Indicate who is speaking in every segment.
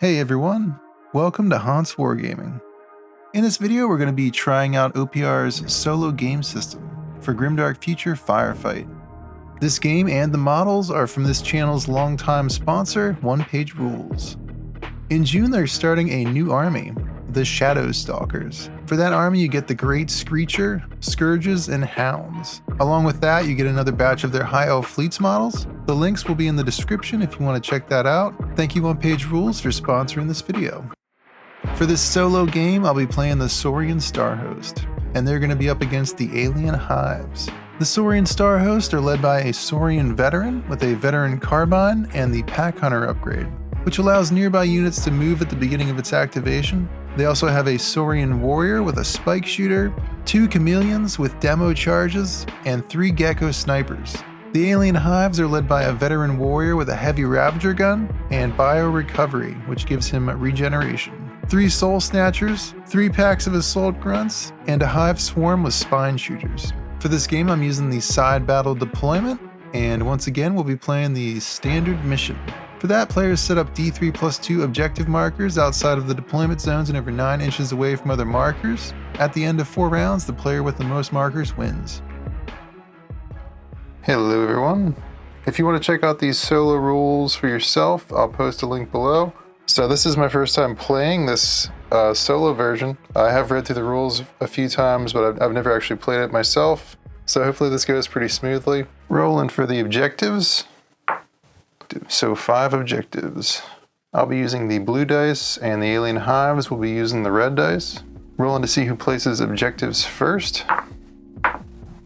Speaker 1: Hey everyone, welcome to Haunts Wargaming. In this video we're going to be trying out OPR's solo game system for Grimdark Future Firefight. This game and the models are from this channel's longtime sponsor, OnePageRules. In June they're starting a new army, the Shadow Stalkers. For that army you get the Great Screecher, Scourges, and Hounds. Along with that you get another batch of their High Elf Fleets models. The links will be in the description if you want to check that out. Thank you OnePageRules for sponsoring this video. For this solo game I'll be playing the Saurian Starhost, and they're going to be up against the alien Hives. The Saurian Starhost are led by a Saurian veteran with a veteran carbine and the Pack Hunter upgrade, which allows nearby units to move at the beginning of its activation. They also have a Saurian warrior with a spike shooter, 2 chameleons with demo charges, and 3 gecko snipers. The alien Hives are led by a veteran warrior with a heavy Ravager gun and bio recovery, which gives him regeneration, 3 soul snatchers, 3 packs of assault grunts, and a hive swarm with spine shooters. For this game I'm using the side battle deployment, and once again we'll be playing the standard mission. For that, players set up D3+2 objective markers outside of the deployment zones and over 9 inches away from other markers. At the end of 4 rounds, the player with the most markers wins. Hello everyone. If you want to check out these solo rules for yourself, I'll post a link below. So this is my first time playing this solo version. I have read through the rules a few times, but I've never actually played it myself. So hopefully this goes pretty smoothly. Rolling for the objectives. So 5 objectives. I'll be using the blue dice and the alien Hives will be using the red dice. Rolling to see who places objectives first.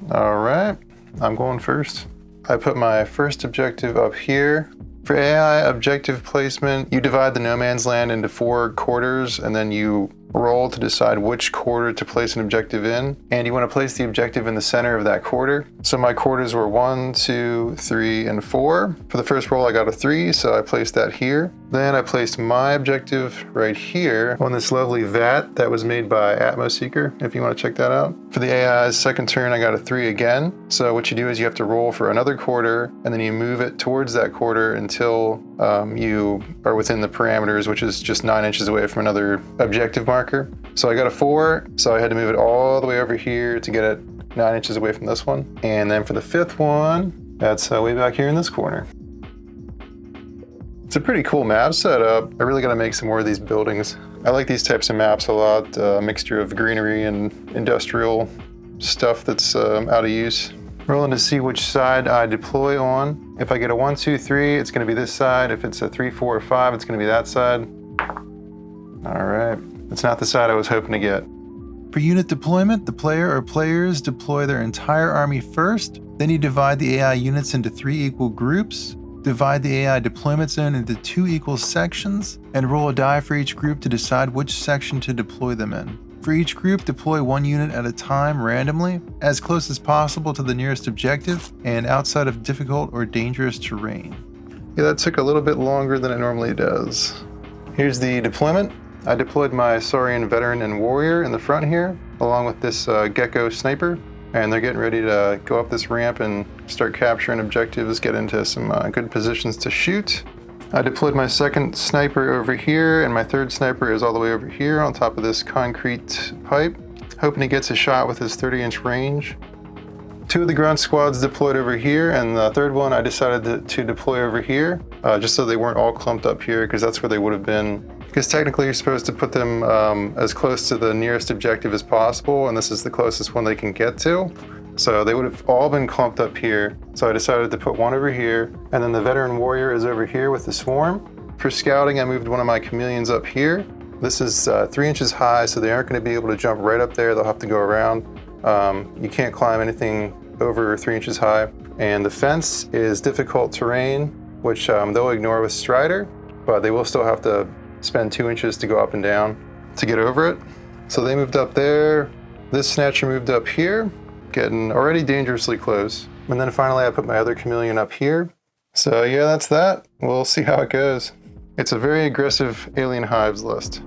Speaker 1: Alright, I'm going first. I put my first objective up here. For AI objective placement, you divide the no man's land into 4 quarters and then you roll to decide which quarter to place an objective in, and you want to place the objective in the center of that quarter. So my quarters were 1, 2, 3, and 4. For the first roll I got a 3, so I placed that here. Then I placed my objective right here on this lovely vat that was made by Atmoseeker, if you want to check that out. For the AI's second turn I got a 3 again. So what you do is you have to roll for another quarter and then you move it towards that quarter until you are within the parameters, which is just 9 inches away from another objective marker. So I got a 4, so I had to move it all the way over here to get it 9 inches away from this one. And then for the 5th one, that's way back here in this corner. It's a pretty cool map setup. I really gotta make some more of these buildings. I like these types of maps a lot, a mixture of greenery and industrial stuff that's out of use. Rolling to see which side I deploy on. If I get a 1, 2, 3, it's gonna be this side. If it's a 3, 4, or 5, it's gonna be that side. All right. It's not the side I was hoping to get. For unit deployment, the player or players deploy their entire army first, then you divide the AI units into 3 equal groups, divide the AI deployment zone into 2 equal sections, and roll a die for each group to decide which section to deploy them in. For each group, deploy 1 unit at a time randomly, as close as possible to the nearest objective, and outside of difficult or dangerous terrain. Yeah, that took a little bit longer than it normally does. Here's the deployment. I deployed my Saurian veteran and warrior in the front here, along with this gecko sniper, and they're getting ready to go up this ramp and start capturing objectives, get into some good positions to shoot. I deployed my second sniper over here, and my third sniper is all the way over here on top of this concrete pipe, hoping he gets a shot with his 30-inch range. 2 of the grunt squads deployed over here, and the third one I decided to deploy over here, just so they weren't all clumped up here, because that's where they would have been. Because technically you're supposed to put them as close to the nearest objective as possible, and this is the closest one they can get to. So they would have all been clumped up here. So I decided to put one over here, and then the veteran warrior is over here with the swarm. For scouting, I moved one of my chameleons up here. This is 3 inches high, so they aren't going to be able to jump right up there. They'll have to go around. You can't climb anything over 3 inches high. And the fence is difficult terrain, which they'll ignore with Strider, but they will still have to spend 2 inches to go up and down to get over it. So they moved up there. This snatcher moved up here, getting already dangerously close. And then finally I put my other chameleon up here. So yeah, that's that. We'll see how it goes. It's a very aggressive alien Hives list.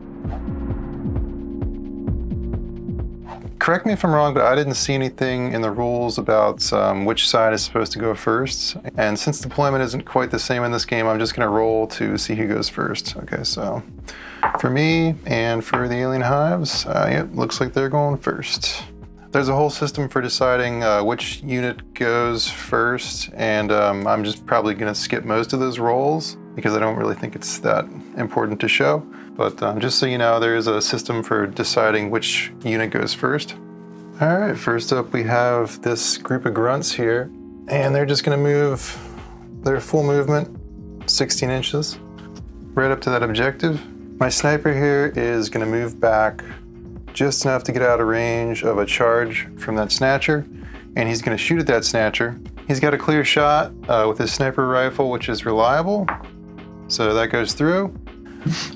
Speaker 1: Correct me if I'm wrong, but I didn't see anything in the rules about which side is supposed to go first. And since deployment isn't quite the same in this game, I'm just going to roll to see who goes first. Okay, so for me and for the alien hives, yep, looks like they're going first. There's a whole system for deciding which unit goes first, and I'm just probably going to skip most of those rolls because I don't really think it's that important to show. But just so you know, there is a system for deciding which unit goes first. All right, first up we have this group of grunts here, and they're just gonna move their full movement, 16 inches, right up to that objective. My sniper here is gonna move back just enough to get out of range of a charge from that snatcher, and he's gonna shoot at that snatcher. He's got a clear shot with his sniper rifle, which is reliable, so that goes through.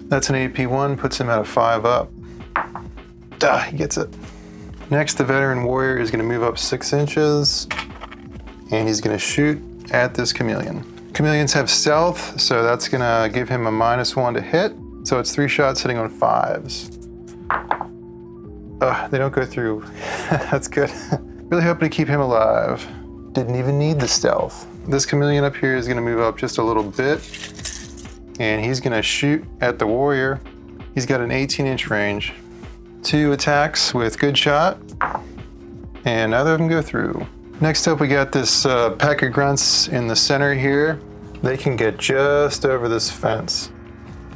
Speaker 1: That's an AP1, puts him at a 5 up. He gets it. Next, the veteran warrior is gonna move up 6 inches, and he's gonna shoot at this chameleon. Chameleons have stealth, so that's gonna give him a -1 to hit. So it's 3 shots hitting on 5s. They don't go through. That's good. Really hoping to keep him alive. Didn't even need the stealth. This chameleon up here is gonna move up just a little bit, and he's gonna shoot at the warrior. He's got an 18-inch range. 2 attacks with good shot, and neither of them go through. Next up, we got this pack of grunts in the center here. They can get just over this fence.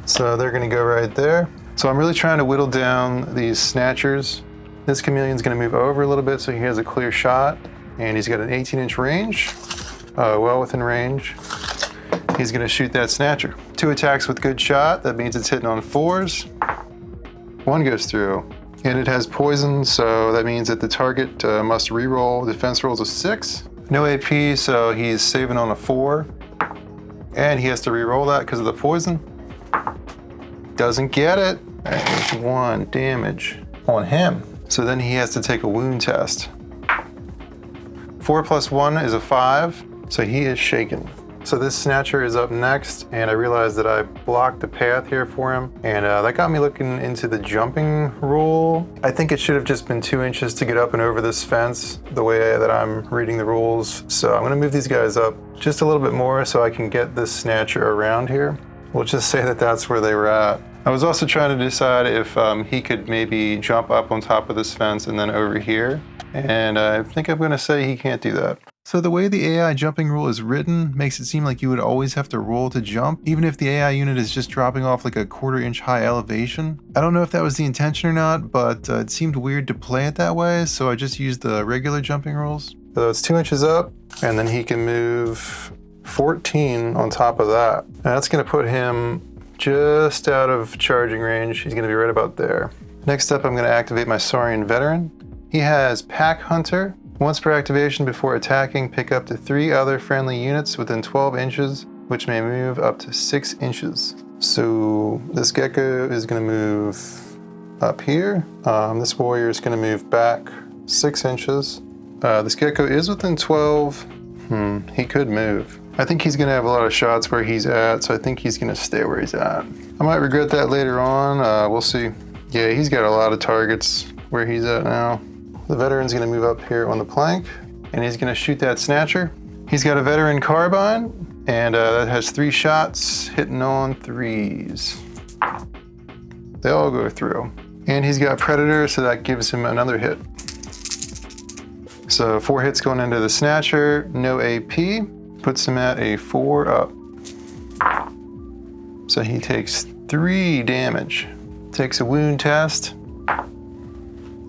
Speaker 1: So they're gonna go right there. So I'm really trying to whittle down these snatchers. This chameleon's gonna move over a little bit so he has a clear shot, and he's got an 18-inch range, well within range. He's gonna shoot that snatcher. 2 attacks with good shot, that means it's hitting on 4s. 1 goes through, and it has poison, so that means that the target must re-roll defense rolls of 6. No AP, so he's saving on a 4, and he has to re-roll that because of the poison. Doesn't get it. There's 1 damage on him. So then he has to take a wound test. 4 + 1 is a 5, so he is shaken. So this snatcher is up next, and I realized that I blocked the path here for him, and that got me looking into the jumping rule. I think it should have just been 2 inches to get up and over this fence, the way that I'm reading the rules. So I'm gonna move these guys up just a little bit more so I can get this snatcher around here. We'll just say that that's where they were at. I was also trying to decide if he could maybe jump up on top of this fence and then over here, and I think I'm gonna say he can't do that. So the way the AI jumping rule is written makes it seem like you would always have to roll to jump, even if the AI unit is just dropping off like a 1/4 inch high elevation. I don't know if that was the intention or not, but it seemed weird to play it that way, so I just used the regular jumping rules. So it's 2 inches up, and then he can move 14 on top of that. And that's gonna put him just out of charging range. He's gonna be right about there. Next up, I'm gonna activate my Saurian veteran. He has Pack Hunter. Once per activation before attacking, pick up to 3 other friendly units within 12 inches, which may move up to 6 inches. So this gecko is gonna move up here. This warrior is gonna move back 6 inches. This gecko is within 12. He could move. I think he's gonna have a lot of shots where he's at, so I think he's gonna stay where he's at. I might regret that later on, we'll see. Yeah, he's got a lot of targets where he's at now. The veteran's gonna move up here on the plank, and he's gonna shoot that snatcher. He's got a veteran carbine, and that has 3 shots, hitting on 3s. They all go through. And he's got predator, so that gives him another hit. So 4 hits going into the snatcher, no AP, puts him at a 4 up. So he takes 3 damage, takes a wound test,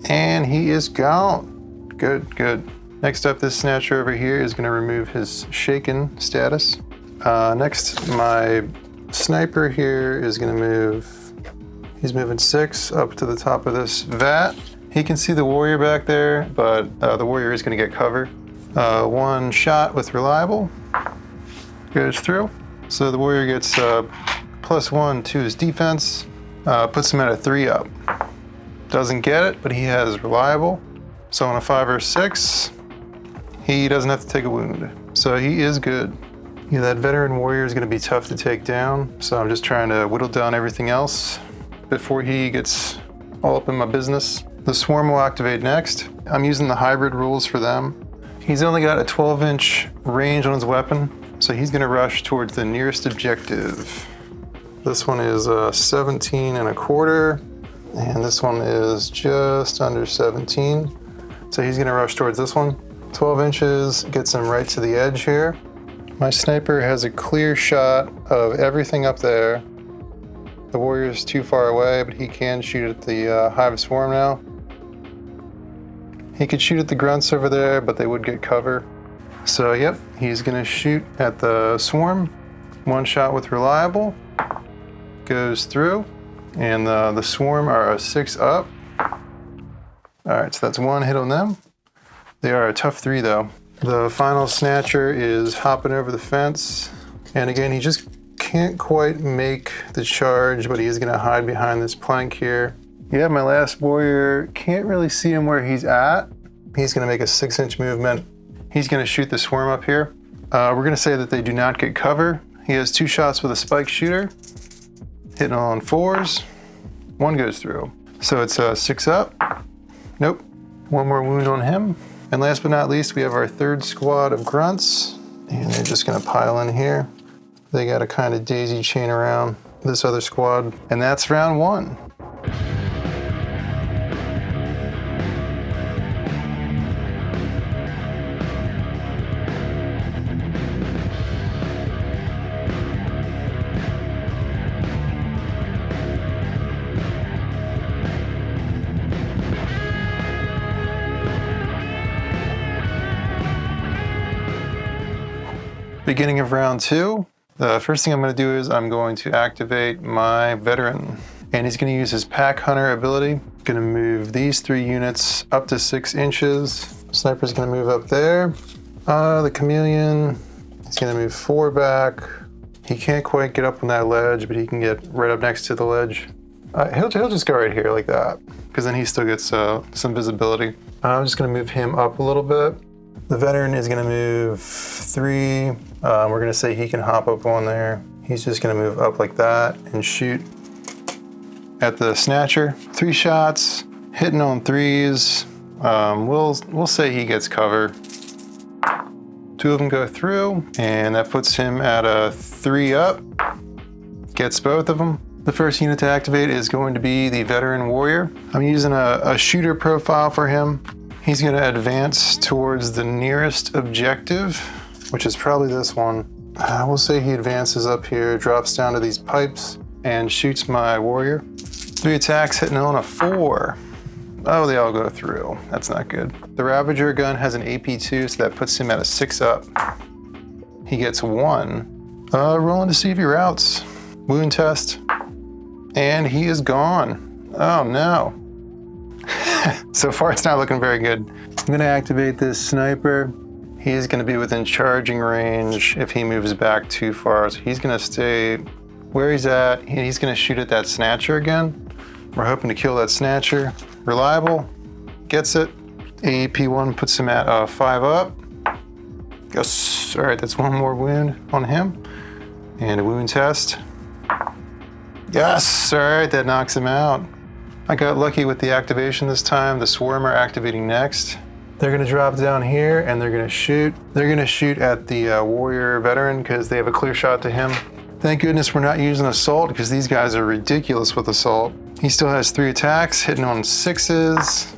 Speaker 1: and he is gone. Good, good. Next up, this snatcher over here is gonna remove his shaken status. Next, my sniper here is gonna move, he's moving 6 up to the top of this vat. He can see the warrior back there, but the warrior is gonna get cover. 1 shot with reliable, goes through. So the warrior gets +1 to his defense, puts him at a 3 up. Doesn't get it, but he has reliable. So on a 5 or 6, he doesn't have to take a wound. So he is good. Yeah, that veteran warrior is gonna be tough to take down. So I'm just trying to whittle down everything else before he gets all up in my business. The swarm will activate next. I'm using the hybrid rules for them. He's only got a 12-inch range on his weapon, so he's gonna rush towards the nearest objective. This one is 17 and a quarter, and this one is just under 17. So he's gonna rush towards this one. 12 inches gets him right to the edge here. My sniper has a clear shot of everything up there. The warrior's too far away, but he can shoot at the hive swarm now. He could shoot at the grunts over there, but they would get cover. So yep, he's gonna shoot at the swarm. One shot with reliable. Goes through. And the swarm are a 6 up. All right, so that's one hit on them. They are a tough 3 though. The final snatcher is hopping over the fence. And again, he just can't quite make the charge, but he is gonna hide behind this plank here. Yeah, my last warrior can't really see him where he's at. He's gonna make a 6-inch movement. He's gonna shoot the swarm up here. We're gonna say that they do not get cover. He has 2 shots with a spike shooter, hitting on 4s. 1 goes through. So it's 6 up. Nope, 1 more wound on him. And last but not least, we have our 3rd squad of grunts, and they're just gonna pile in here. They got to kind of daisy chain around this other squad, and that's round 1. Beginning of round 2. The first thing I'm going to do is I'm going to activate my veteran, and he's going to use his pack hunter ability. Going to move these 3 units up to 6 inches. Sniper's going to move up there. The chameleon is going to move 4 back. He can't quite get up on that ledge, but he can get right up next to the ledge. He'll just go right here like that, because then he still gets some visibility. I'm just going to move him up a little bit. The veteran is going to move 3. We're going to say he can hop up on there. He's just going to move up like that and shoot at the snatcher. 3 shots, hitting on 3s. We'll say he gets cover. 2 of them go through, and that puts him at a 3 up. Gets both of them. The first unit to activate is going to be the veteran warrior. I'm using a shooter profile for him. He's going to advance towards the nearest objective, which is probably this one. We'll say he advances up here, drops down to these pipes, and shoots my warrior. 3 attacks hitting on a 4. Oh, they all go through. That's not good. The Ravager gun has an AP2, so that puts him at a 6 up. He gets 1. Rolling to see if he routes. Wound test. And he is gone. Oh no. So far, it's not looking very good. I'm going to activate this sniper. He's going to be within charging range if he moves back too far. So he's going to stay where he's at. He's going to shoot at that snatcher again. We're hoping to kill that snatcher. Reliable. Gets it. AP1 puts him at 5 up. Yes. All right, that's 1 more wound on him. And a wound test. Yes. All right, that knocks him out. I got lucky with the activation this time. The swarm are activating next. They're gonna drop down here and they're gonna shoot. They're gonna shoot at the warrior veteran because they have a clear shot to him. Thank goodness we're not using assault because these guys are ridiculous with assault. He still has 3 attacks, hitting on 6s.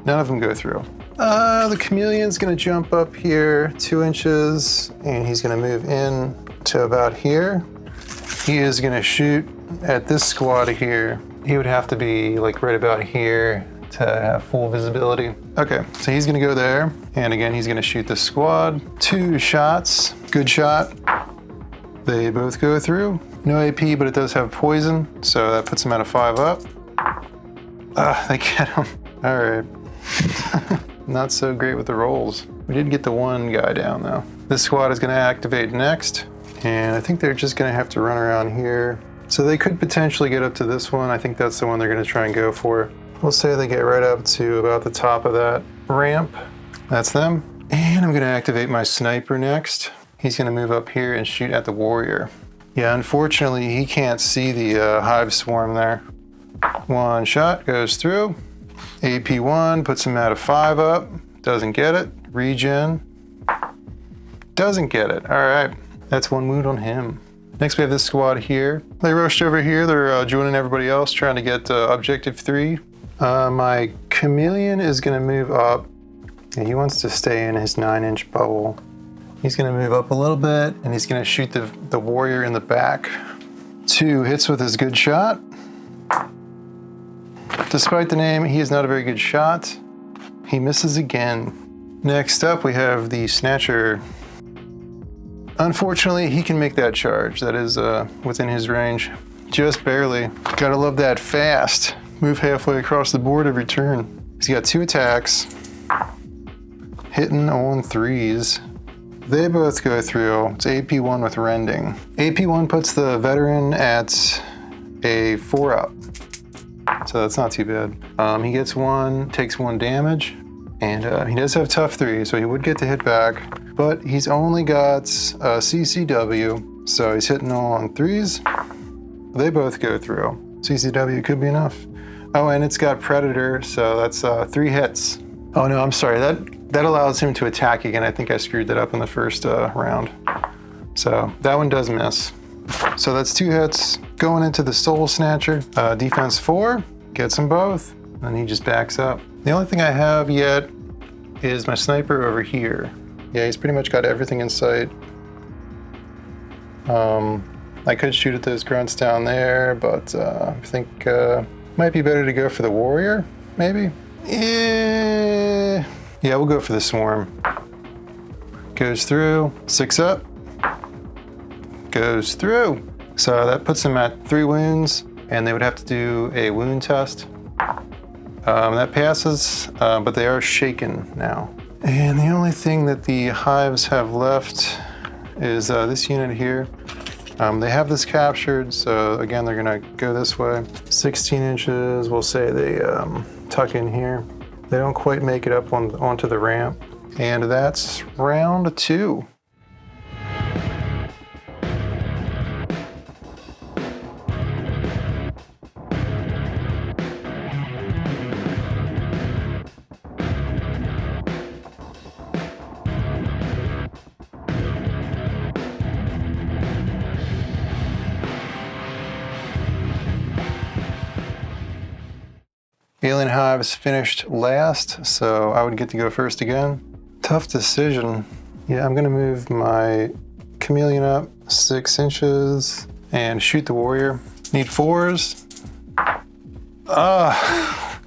Speaker 1: None of them go through. The chameleon's gonna jump up here 2 inches and he's gonna move in to about here. He is gonna shoot at this squad here. He would have to be like right about here to have full visibility. Okay, so he's gonna go there. And again, he's gonna shoot the squad. 2 shots, good shot. They both go through. No AP, but it does have poison. So that puts him at a 5 up. They get him. All right. Not so great with the rolls. We did get the 1 guy down though. This squad is gonna activate next. And I think they're just gonna have to run around here. So they could potentially get up to this one. I think that's the one they're gonna try and go for. We'll say they get right up to about the top of that ramp. That's them. And I'm gonna activate my sniper next. He's gonna move up here and shoot at the warrior. Yeah, unfortunately, he can't see the hive swarm there. 1 shot goes through. AP1 puts him at a 5 up. Doesn't get it. Regen. Doesn't get it. All right. That's 1 wound on him. Next we have this squad here. They rushed over here. They're joining everybody else trying to get objective 3. My chameleon is going to move up. And he wants to stay in his 9-inch bubble. He's going to move up a little bit and he's going to shoot the warrior in the back. 2 hits with his good shot. Despite the name, he is not a very good shot. He misses again. Next up we have the Snatcher. Unfortunately, he can make that charge. That is within his range. Just barely. Gotta love that fast. Move halfway across the board every turn. He's got 2 attacks. Hitting on 3s. They both go through. It's AP1 with rending. AP1 puts the veteran at a 4 up. So that's not too bad. He gets 1, takes 1 damage. And he does have tough 3, so he would get to hit back. But he's only got CCW, so he's hitting on 3s. They both go through. CCW could be enough. Oh, and it's got Predator, so that's 3 hits. Oh no, I'm sorry, that allows him to attack again. I think I screwed that up in the first round. So that one does miss. So that's 2 hits. Going into the Soul Snatcher, defense 4, gets them both, and he just backs up. The only thing I have yet is my sniper over here. Yeah, he's pretty much got everything in sight. I could shoot at those grunts down there, but I think might be better to go for the warrior, maybe? Yeah, we'll go for the swarm. Goes through, 6 up. Goes through. So that puts him at 3 wounds, and they would have to do a wound test. That passes, but they are shaken now. And the only thing that the Hives have left is this unit here. They have this captured, so again, they're gonna go this way. 16 inches, we'll say they tuck in here. They don't quite make it up onto the ramp. And that's round 2. Alien Hives finished last, so I would get to go first again. Tough decision. Yeah, I'm gonna move my chameleon up 6 inches and shoot the warrior. Need 4s.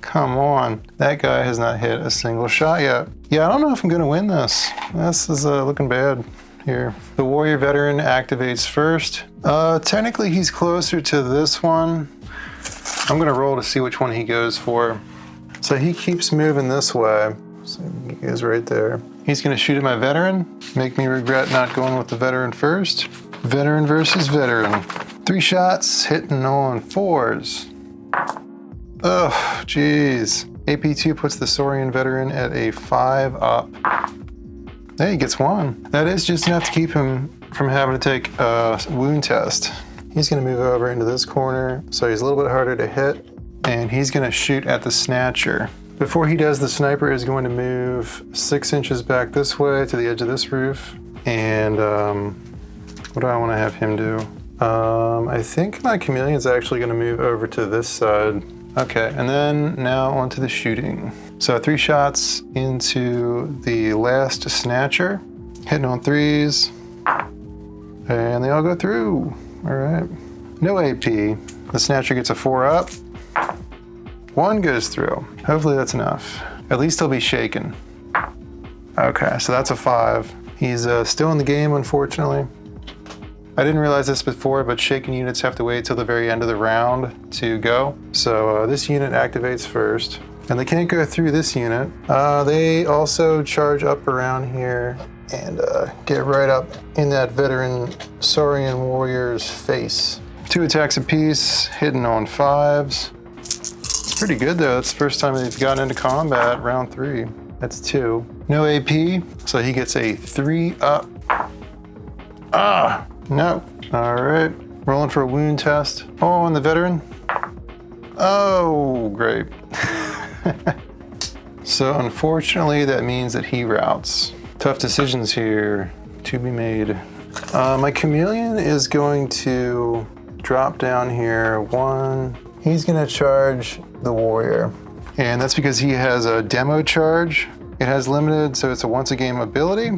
Speaker 1: Come on. That guy has not hit a single shot yet. Yeah, I don't know if I'm gonna win this. This is looking bad here. The warrior veteran activates first. Technically he's closer to this one. I'm gonna roll to see which one he goes for. So he keeps moving this way. So he goes right there. He's gonna shoot at my veteran. Make me regret not going with the veteran first. Veteran versus veteran. 3 shots, hitting on 4s. Ugh, jeez. AP2 puts the Saurian veteran at a 5 up. Hey, he gets 1. That is just enough to keep him from having to take a wound test. He's gonna move over into this corner, so he's a little bit harder to hit, and he's gonna shoot at the Snatcher. Before he does, the sniper is going to move 6 inches back this way to the edge of this roof, and what do I wanna have him do? I think my chameleon's actually gonna move over to this side. Okay, and then now onto the shooting. So 3 shots into the last Snatcher, hitting on 3s, and they all go through. All right, no AP. The Snatcher gets a 4 up. 1 goes through. Hopefully that's enough. At least he'll be shaken. Okay, so that's a 5. He's still in the game, unfortunately. I didn't realize this before, but shaken units have to wait till the very end of the round to go. So this unit activates first, and they can't go through this unit. They also charge up around here and get right up in that veteran Saurian warrior's face. 2 attacks apiece, hitting on 5s. It's pretty good though. That's the first time they've gotten into combat, round 3. That's 2. No AP, so he gets a 3 up. No. All right, rolling for a wound test. Oh, and the veteran. Oh, great. So unfortunately, that means that he routes. Tough decisions here to be made. My chameleon is going to drop down here 1. He's gonna charge the warrior. And that's because he has a demo charge. It has limited, so it's a once a game ability.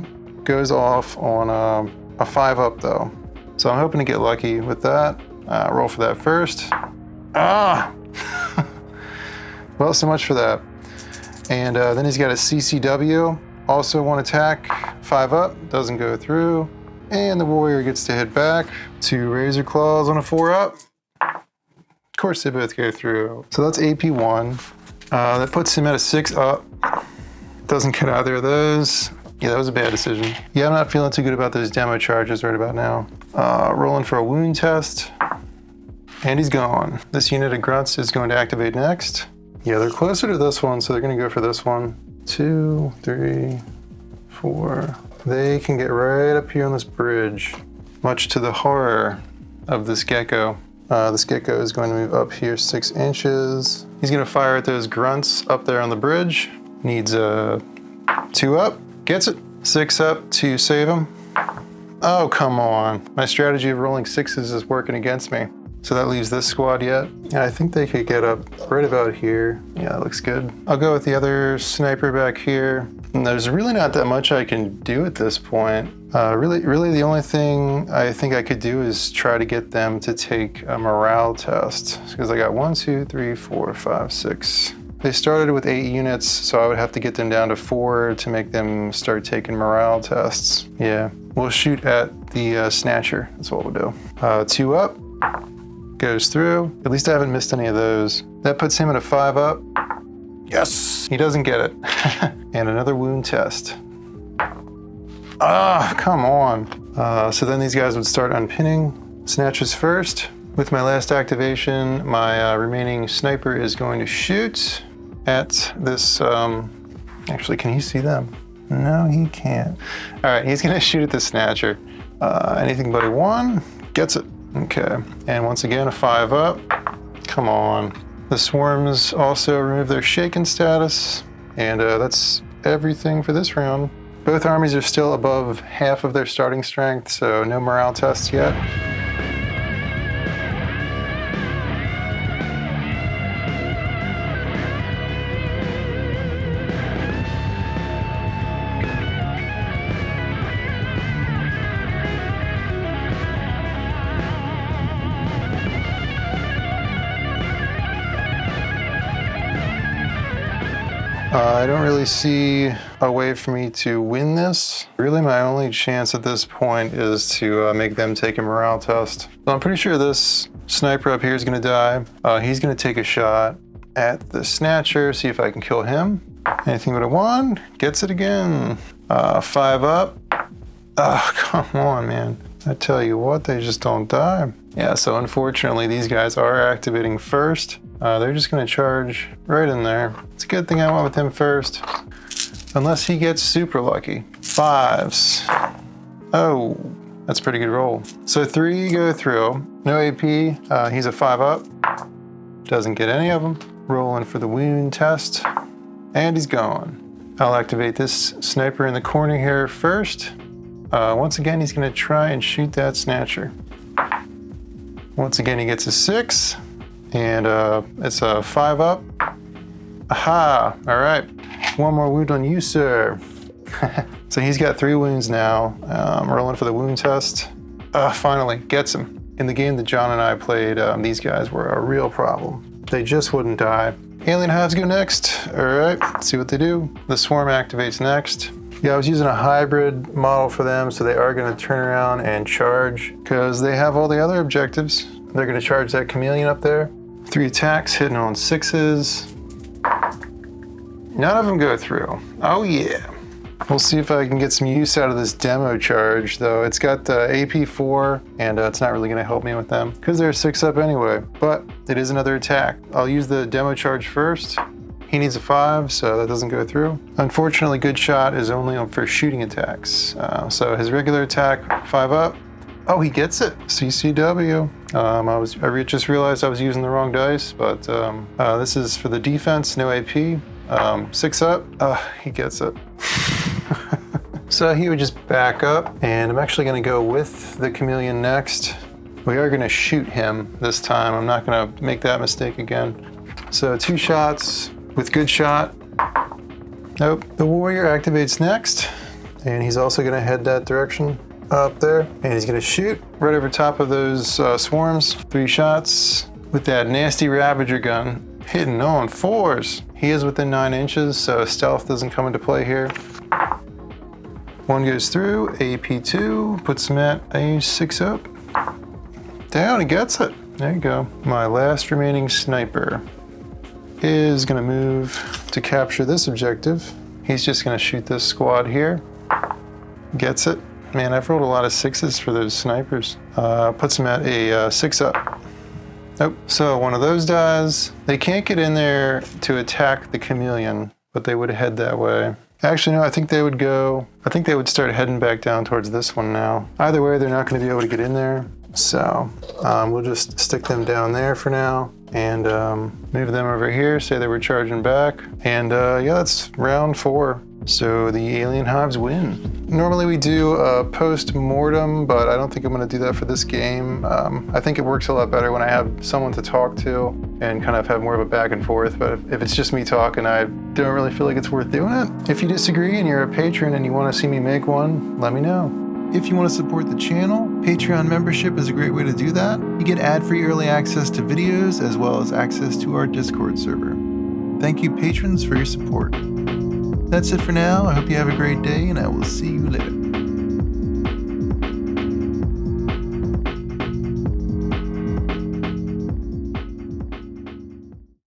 Speaker 1: Goes off on a 5-up though. So I'm hoping to get lucky with that. Roll for that first. Ah! Well, so much for that. And then he's got a CCW, also 1 attack, 5-up, doesn't go through. And the warrior gets to hit back. 2 razor claws on a 4-up. Of course they both go through. So that's AP1. That puts him at a 6-up. Doesn't get either of those. Yeah, that was a bad decision. Yeah, I'm not feeling too good about those demo charges right about now. Rolling for a wound test. And he's gone. This unit of grunts is going to activate next. Yeah, they're closer to this one, so they're gonna go for this one. 2, 3, 4. They can get right up here on this bridge, much to the horror of this gecko. This gecko is going to move up here 6 inches. He's gonna fire at those grunts up there on the bridge. Needs a 2-up, gets it. 6-up to save him. Oh, come on. My strategy of rolling 6s is working against me. So that leaves this squad yet. Yeah, I think they could get up right about here. Yeah, that looks good. I'll go with the other sniper back here. And there's really not that much I can do at this point. Really the only thing I think I could do is try to get them to take a morale test. Because I got 1, 2, 3, 4, 5, 6. They started with 8 units, so I would have to get them down to 4 to make them start taking morale tests. Yeah, we'll shoot at the Snatcher. That's what we'll do. 2 up. Goes through. At least I haven't missed any of those. That puts him at a 5-up. Yes! He doesn't get it. And another wound test. Ah, come on. So then these guys would start unpinning. Snatches first. With my last activation, my remaining sniper is going to shoot at this, actually, can he see them? No, he can't. All right, he's gonna shoot at the Snatcher. Anything but a 1, gets it. Okay, and once again, a 5-up. Come on. The swarms also remove their shaken status, and that's everything for this round. Both armies are still above half of their starting strength, so no morale tests yet. I don't really see a way for me to win this. Really, my only chance at this point is to make them take a morale test. So I'm pretty sure this sniper up here is going to die. He's going to take a shot at the Snatcher, see if I can kill him. Anything but a 1, gets it again. 5-up. Oh, come on, man. I tell you what, they just don't die. Yeah, so unfortunately, these guys are activating first. They're just gonna charge right in there. It's a good thing I went with him first. Unless he gets super lucky. 5s. Oh, that's a pretty good roll. So 3 go through. No AP, he's a 5-up. Doesn't get any of them. Rolling for the wound test. And he's gone. I'll activate this sniper in the corner here first. Once again, he's gonna try and shoot that Snatcher. Once again, he gets a 6. And it's a 5-up. Aha, all right. 1 more wound on you, sir. So he's got 3 wounds now. I'm rolling for the wound test. Finally, gets him. In the game that John and I played, these guys were a real problem. They just wouldn't die. Alien Hives go next. All right, let's see what they do. The swarm activates next. Yeah, I was using a hybrid model for them, so they are gonna turn around and charge because they have all the other objectives. They're gonna charge that chameleon up there. 3 attacks, hitting on 6s. None of them go through. Oh yeah. We'll see if I can get some use out of this demo charge, though. It's got AP4, and it's not really gonna help me with them because they're 6-up anyway, but it is another attack. I'll use the demo charge first. He needs a 5, so that doesn't go through. Unfortunately, good shot is only for shooting attacks. So his regular attack, 5-up, Oh, he gets it. CCW. I just realized I was using the wrong dice, but this is for the defense, no AP. 6 up. He gets it. So he would just back up, and I'm actually going to go with the chameleon next. We are going to shoot him this time. I'm not going to make that mistake again. So 2 shots with good shot. Nope. The warrior activates next, and he's also going to head that direction up there, and he's going to shoot right over top of those swarms. 3 shots with that nasty Ravager gun, hitting on 4s. He is within 9 inches, so stealth doesn't come into play here. 1 goes through, AP2, puts him at a 6 up. Down, he gets it. There you go. My last remaining sniper is gonna move to capture this objective. He's just gonna shoot this squad here. Gets it. Man, I've rolled a lot of 6s for those snipers. Puts him at a 6 up. Nope. So 1 of those dies. They can't get in there to attack the chameleon, but they would head that way. Actually, no, I think they would start heading back down towards this one now. Either way, they're not going to be able to get in there. So we'll just stick them down there for now and move them over here, say they were charging back. And yeah, that's round 4. So the alien hives win. Normally we do a Postmortem, but I don't think I'm going to do that for this game. I think it works a lot better when I have someone to talk to and kind of have more of a back and forth. But if it's just me talking, I don't really feel like it's worth doing it. If you disagree and you're a patron and you want to see me make one, let me know. If you want to support the channel, Patreon membership is a great way to do that. You get ad-free early access to videos as well as access to our Discord server. Thank you, patrons, for your support. That's it for now. I hope you have a great day, and I will see you later.